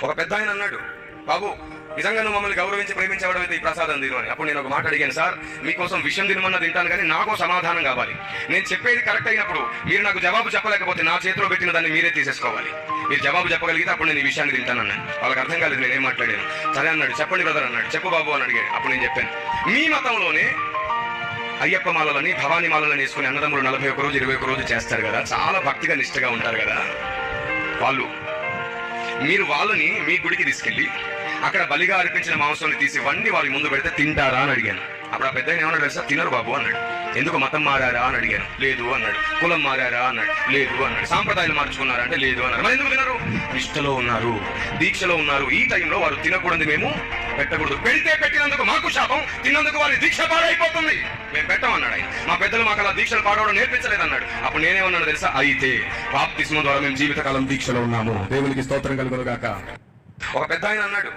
ఒక పెద్ద ఆయన అన్నాడు, బాబు నిజంగా నువ్వు మమ్మల్ని గౌరవించి ప్రేమించేవాడు అయితే ఈ ప్రసాదం తిను అని. అప్పుడు నేను ఒక మాట అడిగాను, సార్ మీకోసం విషయం తినమన్నా తింటాను కానీ నాకు సమాధానం కావాలి. నేను చెప్పేది కరెక్ట్ అయినప్పుడు మీరు నాకు జవాబు చెప్పలేకపోతే నా చేతిలో పెట్టిన దాన్ని మీరే తీసేసుకోవాలి. మీరు జవాబు చెప్పగలిగితే అప్పుడు నేను ఈ విషయాన్ని తింటాను అన్నాను. వాళ్ళకి అర్థం కాలేదు నేనేం మాట్లాడాను. సరే అన్నాడు, చెప్పండి బ్రదర్ అన్నాడు. చెప్పు బాబు అని అడిగాడు. అప్పుడు నేను చెప్పాను, మీ మతంలోనే అయ్యప్ప మాలలని భవానీ మాలలని వేసుకుని అన్నదమ్ములు 41 రోజు 21 రోజు చేస్తారు కదా, చాలా భక్తిగా నిష్ఠగా ఉంటారు కదా వాళ్ళు. మీరు వాళ్ళని మీ గుడికి తీసుకెళ్ళి అక్కడ బలిగా అర్పించిన మాంసాన్ని తీసి వండి వారి ముందు పెడితే తింటారా అని అడిగాను. అప్పుడు ఆ పెద్ద ఏమన్నాడు తెలుసా, తినరు బాబు అన్నాడు. ఎందుకు మతం మారారా అని అడిగాను. లేదు అన్నాడు. కులం మారారా అన్నాడు. లేదు అన్నాడు. సాంప్రదాయాలు మార్చుకున్నారా అంటే లేదు అన్నాడు. మరి ఎందుకు తినరు? నిష్ఠలో ఉన్నారు, దీక్షలో ఉన్నారు. ఈ టైంలో వారు తినకూడదు, మేము పెట్టకూడదు. పెడితే పెట్టినందుకు మాకు శాపం, తిన్నందుకు వారి దీక్ష పాడైపోతుంది. మేము పెట్టమన్నాడు ఆయన. మా పెద్దలు మాకు అలా దీక్షలు పాడవడం నేర్పించలేదు అన్నాడు. అప్పుడు నేనేమన్నాడు తెలుసా, అయితే బాప్తిస్మం ద్వారా మేము జీవితకాలం దీక్షలో ఉన్నాము. దేవునికి స్తోత్రం కలుగును గాక. ఒక పెద్ద ఆయన అన్నాడు,